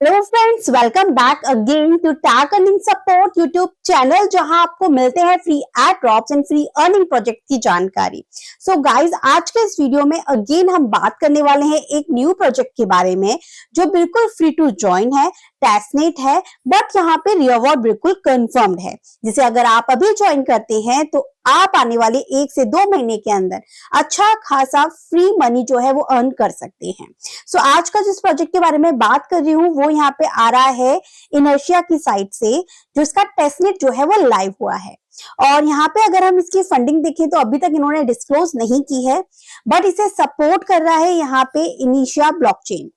Hello friends, welcome back again to tag earning support YouTube channel, जहां आपको मिलते हैं free airdrops and free earning project की जानकारी। सो गाइस, आज के इस वीडियो में अगेन हम बात करने वाले हैं एक न्यू प्रोजेक्ट के बारे में जो बिल्कुल फ्री टू ज्वाइन है, टेस्टनेट है, बट यहाँ पे रिवॉर्ड बिल्कुल कंफर्म्ड है, जिसे अगर आप अभी ज्वाइन करते हैं तो आप आने वाले 1 से 2 महीने के अंदर अच्छा खासा फ्री मनी जो है वो अर्न कर सकते हैं। सो आज का जिस प्रोजेक्ट के बारे में बात कर रही हूँ वो यहाँ पे आ रहा है इनर्शिया की साइड से, जो इसका टेस्टनेट जो है वो लाइव हुआ है। और यहाँ पे अगर हम इसकी फंडिंग देखें तो अभी तक इन्होंने डिस्क्लोज नहीं की है, बट इसे सपोर्ट कर रहा है यहाँ पे इनिशिया ब्लॉकचेन,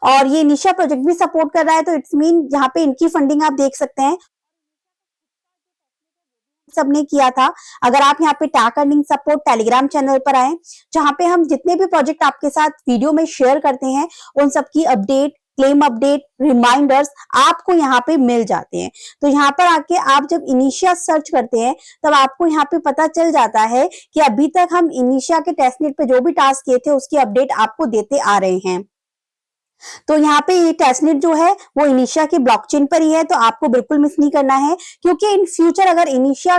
और ये इनिशिया प्रोजेक्ट भी सपोर्ट कर रहा है। तो इट्स मीन यहाँ पे इनकी फंडिंग आप देख सकते हैं सबने किया था। अगर आप यहाँ पे tag earning support Telegram channel पर आए, जहां पे हम जितने भी प्रोजेक्ट आपके साथ वीडियो में शेयर करते हैं उन सब की अपडेट, क्लेम अपडेट, रिमाइंडर्स आपको यहाँ पे मिल जाते हैं। तो यहाँ पर आके आप जब इनिशिया सर्च करते हैं तब आपको यहाँ पे पता चल जाता है कि अभी तक हम इनिशिया के टेस्टनेट पे जो भी टास्क किए थे उसकी अपडेट आपको देते आ रहे हैं। तो यहाँ पे ये टेस्टनेट जो है वो इनिशिया के ब्लॉकचेन पर ही है, तो आपको बिल्कुल मिस नहीं करना है, क्योंकि इन फ्यूचर अगर इनिशिया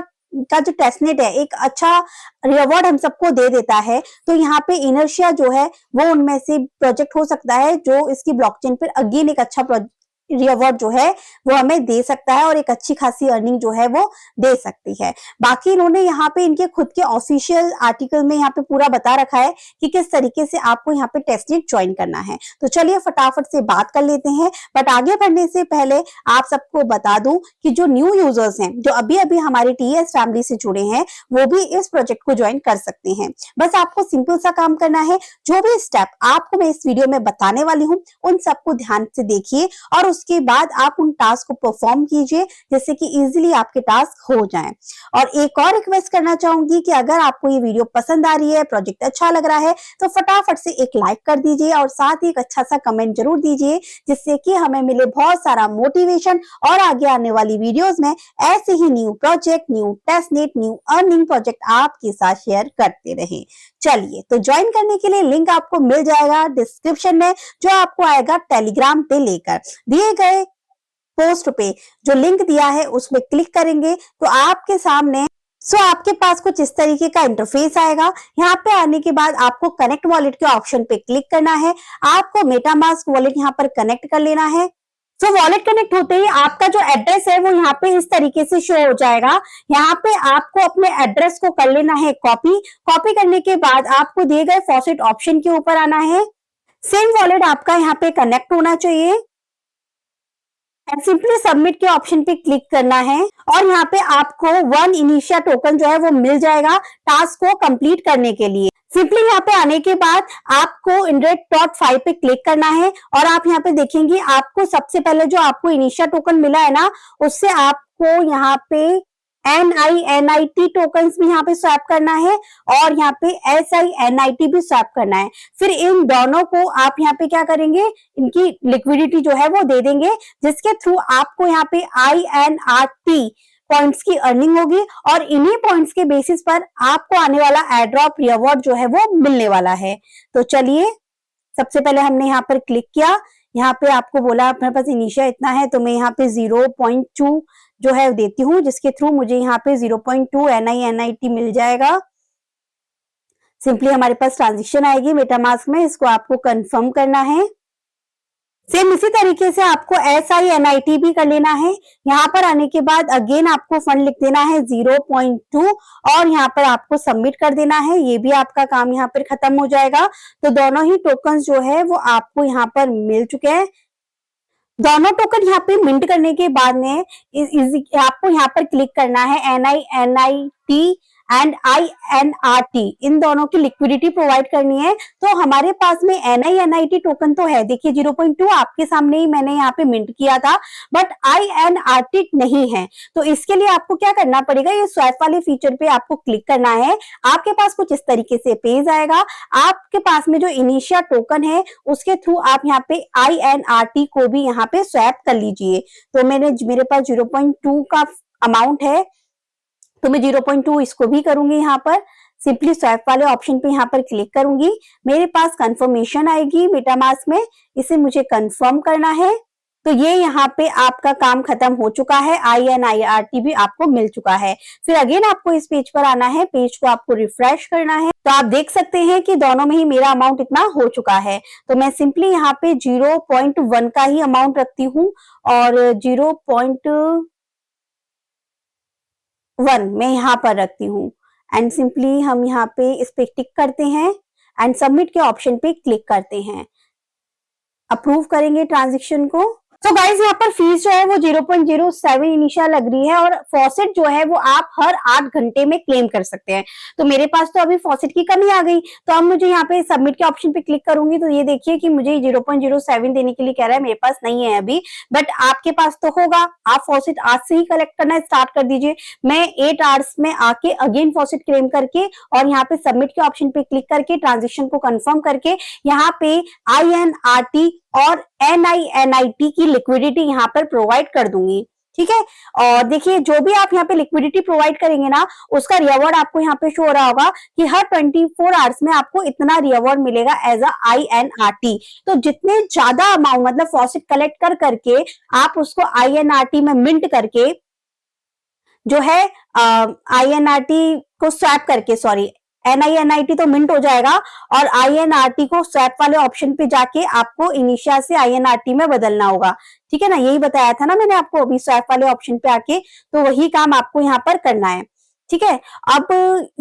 का जो टेस्टनेट है एक अच्छा रिवॉर्ड हम सबको दे देता है, तो यहाँ पे इनर्शिया जो है वो उनमें से प्रोजेक्ट हो सकता है जो इसकी ब्लॉकचेन पर अगेन एक अच्छा रिवॉर्ड जो है वो हमें दे सकता है और एक अच्छी खासी अर्निंग जो है वो दे सकती है। बाकी इन्होंने यहाँ पे इनके खुद के ऑफिशियल आर्टिकल में यहाँ पे पूरा बता रखा है कि किस तरीके से आपको यहाँ पे टेस्टनेट ज्वाइन करना है। तो चलिए फटाफट से बात कर लेते हैं, बट आगे बढ़ने से पहले आप सबको बता दूं कि जो न्यू यूजर्स हैं जो अभी अभी हमारी टीएस फैमिली से जुड़े हैं वो भी इस प्रोजेक्ट को ज्वाइन कर सकते हैं। बस आपको सिंपल सा काम करना है, जो भी स्टेप आपको मैं इस वीडियो में बताने वाली हूँ उन सबको ध्यान से देखिए और उसके बाद आप उन टास्क को परफॉर्म कीजिए, जिससे कि इजीली आपके टास्क हो जाएं। और एक और रिक्वेस्ट करना चाहूंगी कि अगर आपको ये वीडियो पसंद आ रही है, प्रोजेक्ट अच्छा लग रहा है, तो फटाफट से एक लाइक कर दीजिए और साथ ही एक अच्छा सा कमेंट जरूर दीजिए, जिससे कि हमें मिले बहुत सारा मोटिवेशन और आगे आने वाली वीडियोस में ऐसे ही new project, new testnet, new earning project आपके साथ शेयर करते रहे। चलिए, तो ज्वाइन करने के लिए लिंक आपको मिल जाएगा डिस्क्रिप्शन में, जो आपको आएगा टेलीग्राम पे लेकर। दिए गए पोस्ट पे जो लिंक दिया है उसमें क्लिक करेंगे तो आपके सामने आपके पास कुछ इस तरीके का इंटरफेस आएगा। यहाँ पे आने के बाद आपको कनेक्ट वॉलेट के ऑप्शन पे क्लिक करना है। आपको मेटामास्क वॉलेट यहाँ पर कनेक्ट कर लेना है। वॉलेट कनेक्ट होते ही आपका जो एड्रेस है वो यहाँ पे इस तरीके से शो हो जाएगा। यहाँ पे आपको अपने एड्रेस को कर लेना है कॉपी करने के बाद आपको दिए गए फॉसेट ऑप्शन के ऊपर आना है। सेम वॉलेट आपका यहाँ पे कनेक्ट होना चाहिए, सिंपली सबमिट के ऑप्शन पे क्लिक करना है और यहाँ पे आपको 1 इनिशिया टोकन जो है वो मिल जाएगा टास्क को कंप्लीट करने के लिए। सिंपली यहाँ पे आने के बाद आपको index.5 पे क्लिक करना है और आप यहाँ पे देखेंगे आपको सबसे पहले जो आपको इनिशिया टोकन मिला है ना, उससे आपको यहाँ पे NINIT टोकन्स भी यहाँ पे स्वैप करना है और यहाँ पे SINIT भी स्वैप करना है। फिर इन दोनों को आप यहाँ पे क्या करेंगे, इनकी लिक्विडिटी जो है वो दे देंगे, जिसके थ्रू आपको यहाँ पे INRT पॉइंट्स की अर्निंग होगी और इन्हीं पॉइंट्स के बेसिस पर आपको आने वाला एयर ड्रॉप रिवॉर्ड जो है वो मिलने वाला है। तो चलिए, सबसे पहले हमने यहाँ पर क्लिक किया, यहाँ पे आपको बोला अपने पास इनिशिया इतना है, तो मैं यहाँ पे 0.2 जो है देती हूँ, जिसके थ्रू मुझे यहाँ पे 0.2 NINIT मिल जाएगा। सिंपली हमारे पास ट्रांजेक्शन आएगी मेटामास्क में, इसको आपको कंफर्म करना है। सेम इसी तरीके से आपको SINIT भी कर लेना है। यहाँ पर आने के बाद अगेन आपको फंड लिख देना है 0.2 और यहाँ पर आपको सबमिट कर देना है। ये भी आपका काम यहाँ पर खत्म हो जाएगा। तो दोनों ही टोकन जो है वो आपको यहाँ पर मिल चुके हैं। दोनों टोकन यहाँ पे मिंट करने के बाद में आपको यहाँ पर क्लिक करना है NINIT एंड INRT, इन दोनों की लिक्विडिटी प्रोवाइड करनी है। तो हमारे पास में NINIT टोकन तो है, देखिए 0.2 आपके सामने ही मैंने यहाँ पे मिंट किया था, बट INRT नहीं है। तो इसके लिए आपको क्या करना पड़ेगा, ये स्वैप वाले फीचर पे आपको क्लिक करना है। आपके पास कुछ इस तरीके से पेज आएगा। आपके पास में जो इनिशिया टोकन है उसके थ्रू आप यहाँ पे INRT को भी यहाँ पे स्वैप कर लीजिए। तो मेरे पास 0.2 का अमाउंट है, तो मैं 0.2 इसको भी करूंगी यहाँ पर। सिंपली स्वैप वाले ऑप्शन पे यहाँ पर क्लिक करूंगी, मेरे पास कंफर्मेशन आएगी मेटामास्क में, इसे मुझे कंफर्म करना है। तो ये यहाँ पे आपका काम खत्म हो चुका है, INIRT भी आपको मिल चुका है। फिर अगेन आपको इस पेज पर आना है, पेज को आपको रिफ्रेश करना है, तो आप देख सकते हैं कि दोनों में ही मेरा अमाउंट इतना हो चुका है। तो मैं सिंपली यहाँ पे 0.1 का ही अमाउंट रखती हूँ और 0.1 मैं यहाँ पर रखती हूँ एंड सिंपली हम यहाँ पे इस पे टिक करते हैं एंड सबमिट के ऑप्शन पे क्लिक करते हैं, अप्रूव करेंगे ट्रांजेक्शन को। तो गाइस यहाँ पर फीस जो है वो 0.07 इनिशियल लग रही है और फॉसेट जो है वो आप हर 8 घंटे में क्लेम कर सकते हैं। तो मेरे पास तो अभी फॉसेट की कमी आ गई, तो अब मुझे यहाँ पे सबमिट के ऑप्शन पे क्लिक करूंगी तो ये देखिए कि मुझे 0.07 देने के लिए कह रहा है, मेरे पास नहीं है अभी, बट आपके पास तो होगा। आप फॉसेट आज से ही कलेक्ट करना स्टार्ट कर दीजिए। मैं 8 आवर्स में आके अगेन फॉसेट क्लेम करके और यहाँ पे सबमिट के ऑप्शन पे क्लिक करके ट्रांजेक्शन को कंफर्म करके यहाँ पे INRT और NINIT की लिक्विडिटी यहाँ पर प्रोवाइड कर दूंगी। ठीक है, और देखिए जो भी आप यहाँ पे लिक्विडिटी प्रोवाइड करेंगे ना, उसका रिवॉर्ड आपको यहाँ पे शो हो रहा होगा कि हर 24 आवर्स में आपको इतना रिवॉर्ड मिलेगा एज अ INRT। तो जितने ज्यादा अमाउंट मतलब फॉसेट कलेक्ट कर करके आप उसको INRT में मिंट करके जो है INRT को स्वैप करके, सॉरी NINIT तो मिंट हो जाएगा और INRT को स्वैप वाले ऑप्शन पे जाके आपको इनिशिया से INRT में बदलना होगा। ठीक है ना, यही बताया था ना मैंने आपको अभी स्वैप वाले ऑप्शन पे आके, तो वही काम आपको यहाँ पर करना है। ठीक है, अब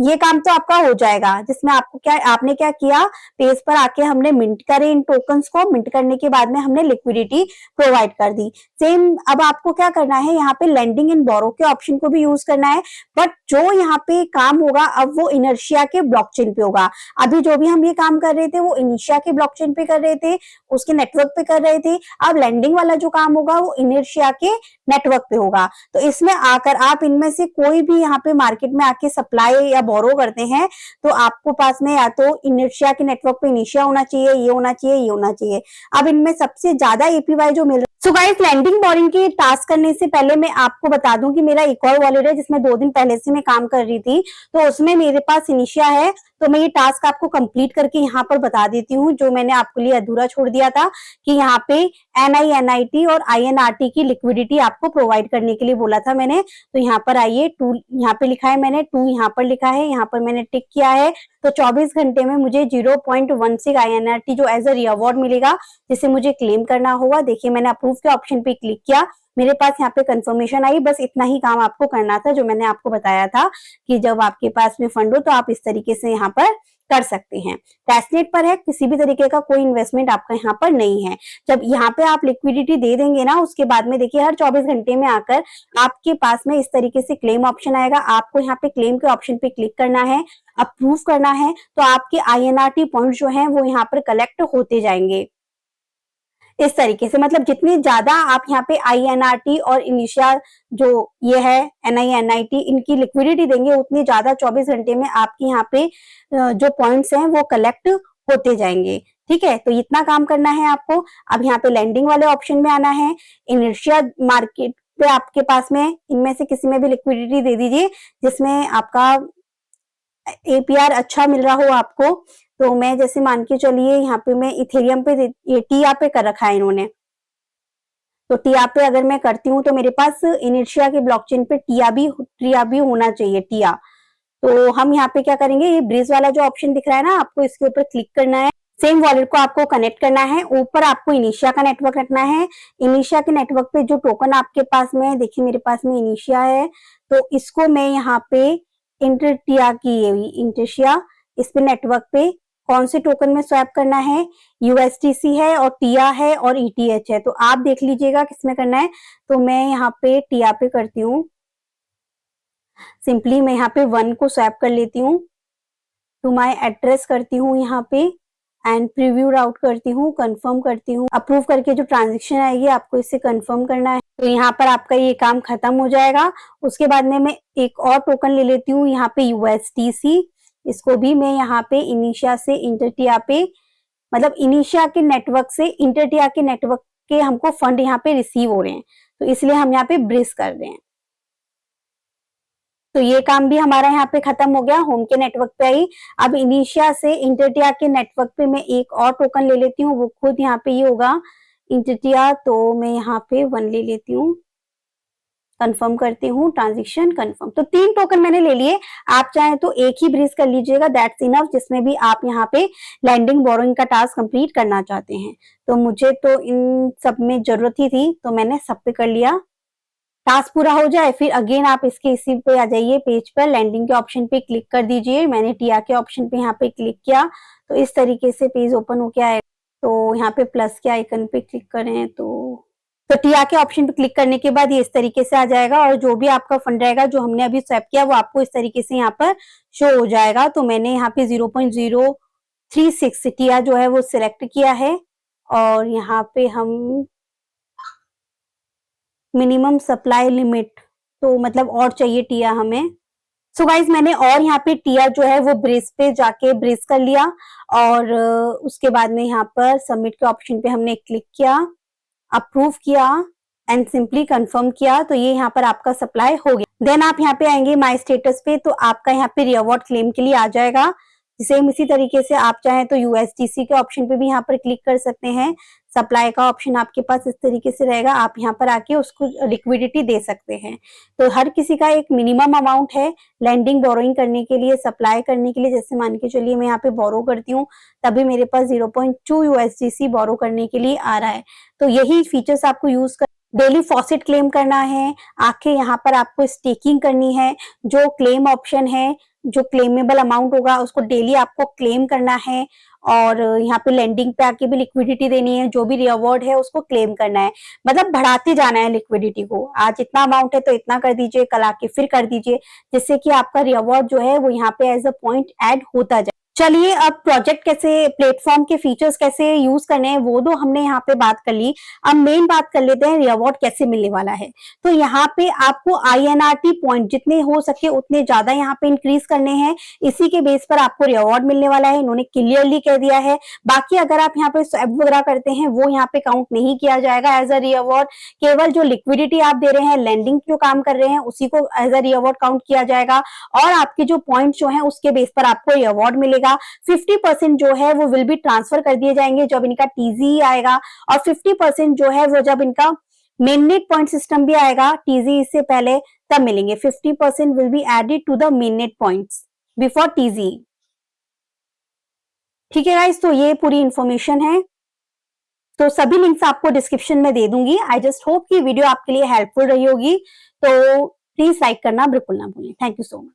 ये काम तो आपका हो जाएगा जिसमें आपको आपने क्या किया, पेज पर आके हमने मिंट करे इन टोकन्स को, मिंट करने के बाद में हमने लिक्विडिटी प्रोवाइड कर दी। सेम अब आपको क्या करना है, यहाँ पे लेंडिंग इन बोरो के ऑप्शन को भी यूज करना है, बट जो यहाँ पे काम होगा अब वो इनर्शिया के ब्लॉकचेन पे होगा। अभी जो भी हम ये काम कर रहे थे वो इनर्शिया के ब्लॉकचेन पे कर रहे थे, उसके नेटवर्क पे कर रहे थे। अब लेंडिंग वाला जो काम होगा वो इनर्शिया के नेटवर्क पे होगा। तो इसमें आकर आप इनमें से कोई भी यहाँ पे मार्केट में आके सप्लाई या बोरो करते हैं तो आपको पास में या तो इनर्शिया के नेटवर्क पे इनिशिया होना चाहिए, ये होना चाहिए, ये होना चाहिए। अब इनमें सबसे ज्यादा APY जो मिल रहा है। सो गाइस, लैंडिंग बोरिंग की टास्क करने से पहले मैं आपको बता दूं कि मेरा एक और वॉलेट है जिसमें 2 दिन पहले से मैं काम कर रही थी, तो उसमें मेरे पास इनिशिया है। तो मैं ये टास्क आपको कंप्लीट करके यहाँ पर बता देती हूँ, जो मैंने आपके लिए अधूरा छोड़ दिया था कि यहाँ पे NINIT और INRT की लिक्विडिटी आपको प्रोवाइड करने के लिए बोला था मैंने। तो यहाँ पर आइए, 2 यहाँ पे लिखा है मैंने, 2 यहाँ पर लिखा है, यहाँ पर मैंने टिक किया है। तो 24 घंटे में मुझे 0.16 INRT जो एज अ रिवॉर्ड मिलेगा, जिसे मुझे क्लेम करना होगा। देखिए मैंने अप्रूव के ऑप्शन पे क्लिक किया, मेरे पास यहाँ पे कंफर्मेशन आई। बस इतना ही काम आपको करना था जो मैंने आपको बताया था कि जब आपके पास में फंड हो तो आप इस तरीके से यहाँ पर कर सकते हैं। टेस्टनेट पर है, किसी भी तरीके का कोई इन्वेस्टमेंट आपका यहाँ पर नहीं है। जब यहाँ पे आप लिक्विडिटी दे देंगे ना, उसके बाद में देखिए हर 24 घंटे में आकर आपके पास में इस तरीके से क्लेम ऑप्शन आएगा। आपको यहाँ पे क्लेम के ऑप्शन पे क्लिक करना है, अप्रूव करना है, तो आपके INRT पॉइंट जो है वो यहाँ पर कलेक्ट होते जाएंगे इस तरीके से। मतलब जितनी ज्यादा आप यहाँ पे INRT और इनिशिया जो ये है NINIT इनकी लिक्विडिटी देंगे, उतनी ज्यादा 24 घंटे में आपके यहाँ पे जो पॉइंट्स हैं वो कलेक्ट होते जाएंगे। ठीक है, तो इतना काम करना है आपको। अब यहाँ पे लैंडिंग वाले ऑप्शन में आना है, इनिशिया मार्केट पे आपके पास में इनमें से किसी में भी लिक्विडिटी दे दीजिए जिसमें आपका APR अच्छा मिल रहा हो आपको। तो मैं जैसे मान के चलिए यहाँ पे मैं इथेरियम पे, ये टिया पे कर रखा है इन्होंने, तो टिया पे अगर मैं करती हूँ तो मेरे पास इनिशिया के ब्लॉकचेन पे टिया भी होना चाहिए, टिया। तो हम यहाँ पे क्या करेंगे, ये ब्रिज वाला जो ऑप्शन दिख रहा है ना, आपको इसके ऊपर क्लिक करना है। सेम वॉलेट को आपको कनेक्ट करना है, ऊपर आपको इनिशिया का नेटवर्क रखना है। इनिशिया के नेटवर्क पे जो टोकन आपके पास में है, देखिए मेरे पास में इनिशिया है, तो इसको मैं यहाँ पे इंटरटिया की इंटरशिया इस पे नेटवर्क पे कौन से टोकन में स्वैप करना है, USDC है और टिया है और ETH है। तो आप देख लीजिएगा किसमें करना है। तो मैं यहाँ पे टिया पे करती हूँ, सिंपली मैं यहाँ पे 1 को स्वैप कर लेती हूँ, टू माई एड्रेस करती हूँ यहाँ पे एंड प्रीव्यू राउट करती हूँ, कंफर्म करती हूँ। अप्रूव करके जो ट्रांजेक्शन आएगी आपको इसे कंफर्म करना है। तो यहाँ पर आपका ये काम खत्म हो जाएगा। उसके बाद में मैं एक और टोकन ले लेती हूँ यहाँ पे USDC, इसको भी मैं यहाँ पे इनिशिया से इंटरटिया पे, मतलब इनिशिया के नेटवर्क से इंटरटिया के नेटवर्क के हमको फंड यहाँ पे रिसीव हो रहे हैं, तो इसलिए हम यहाँ पे ब्रिज कर रहे हैं। तो ये काम भी हमारा यहाँ पे खत्म हो गया, होम के नेटवर्क पे आई। अब इनिशिया से इंटरटिया के नेटवर्क पे मैं एक और टोकन ले लेती हूँ, वो खुद यहाँ पे ये होगा इंटरटिया, तो मैं यहाँ पे 1 ले लेती हूँ, कंफर्म करती हूँ, ट्रांजेक्शन कंफर्म। तो 3 टोकन मैंने ले लिए, आप चाहें तो एक ही ब्रीज कर लीजिएगा, दैट्स इनफ, जिसमें भी आप यहाँ पे लैंडिंग बोरोइंग का टास्क कंप्लीट करना चाहते हैं। तो मुझे तो इन सब में जरूरत ही थी, तो मैंने सब पे कर लिया। टास्क पूरा हो जाए फिर अगेन आप इसके इसी पे आ जाइए, पेज पर लैंडिंग के ऑप्शन पे क्लिक कर दीजिए। मैंने टिया के ऑप्शन पे यहाँ पे क्लिक किया, तो इस तरीके से पेज ओपन हो गया है। तो यहाँ पे प्लस के आइकन पे क्लिक करें तो टिया के ऑप्शन पे क्लिक करने के बाद ये इस तरीके से आ जाएगा, और जो भी आपका फंड रहेगा जो हमने अभी स्वैप किया वो आपको इस तरीके से यहाँ पर शो हो जाएगा। तो मैंने यहाँ पे 0.036 टिया जो है वो सिलेक्ट किया है, और यहाँ पे हम मिनिमम सप्लाई लिमिट, तो मतलब और चाहिए टिया हमें। सो गाइज मैंने और यहाँ पे टिया जो है वो ब्रेस पे जाके ब्रेस कर लिया, और उसके बाद में यहाँ पर सबमिट के ऑप्शन पे हमने क्लिक किया, अप्रूव किया एंड सिंपली कंफर्म किया, तो ये यहाँ पर आपका सप्लाई हो गया। देन आप यहाँ पे आएंगे माई स्टेटस पे, तो आपका यहाँ पे रिवॉर्ड क्लेम के लिए आ जाएगा। सेम इसी तरीके से आप चाहें तो यूएसडीसी के ऑप्शन पे भी यहाँ पर क्लिक कर सकते हैं। सप्लाई का ऑप्शन आपके पास इस तरीके से रहेगा, आप यहाँ पर आके उसको लिक्विडिटी दे सकते हैं। तो हर किसी का एक मिनिमम अमाउंट है लैंडिंग बोरोइंग करने के लिए, सप्लाई करने के लिए। जैसे मान के चलिए मैं यहाँ पे बोरो करती हूँ, तभी मेरे पास 0.2 यूएसडीसी बोरो करने के लिए आ रहा है। तो यही फीचर्स आपको यूज कर, डेली फॉसेट क्लेम करना है, आके यहाँ पर आपको स्टेकिंग करनी है, जो क्लेम ऑप्शन है, जो क्लेमेबल अमाउंट होगा उसको डेली आपको क्लेम करना है, और यहाँ पे लैंडिंग पे आके भी लिक्विडिटी देनी है, जो भी रिवॉर्ड है उसको क्लेम करना है, मतलब बढ़ाते जाना है लिक्विडिटी को। आज इतना अमाउंट है तो इतना कर दीजिए, कल आके फिर कर दीजिए, जिससे कि आपका रिवॉर्ड जो है वो यहाँ पे एज अ पॉइंट ऐड होता जाए। चलिए अब प्रोजेक्ट कैसे, प्लेटफॉर्म के फीचर्स कैसे यूज करने हैं वो तो हमने यहाँ पे बात कर ली। अब मेन बात कर लेते हैं रिवॉर्ड कैसे मिलने वाला है। तो यहाँ पे आपको INRT पॉइंट जितने हो सके उतने ज्यादा यहाँ पे इंक्रीज करने हैं, इसी के बेस पर आपको रिवॉर्ड मिलने वाला है, इन्होंने क्लियरली कह दिया है। बाकी अगर आप यहाँ पे स्वैप वगैरह करते हैं वो यहाँ पे काउंट नहीं किया जाएगा एज अ रिवॉर्ड, केवल जो लिक्विडिटी आप दे रहे हैं, लैंडिंग जो काम कर रहे हैं उसी को एज अ रिवॉर्ड काउंट किया जाएगा, और आपके जो पॉइंट जो है उसके बेस पर आपको रिवॉर्ड मिलेगा। 50% जो है वो विल बी ट्रांसफर कर दिए जाएंगे जब इनका टीजी आएगा, और 50% जो है वो जब इनका मेननेट पॉइंट सिस्टम भी आएगा, टीजी इससे पहले, तब मिलेंगे। 50% will be added to the mainnet points before TG. ठीक है गाइस, तो ये पूरी इंफॉर्मेशन है, तो सभी लिंक्स आपको डिस्क्रिप्शन में दे दूंगी। आई जस्ट होप कि वीडियो आपके लिए हेल्पफुल रही होगी, तो प्लीज लाइक करना बिल्कुल ना भूलें। Thank you so much.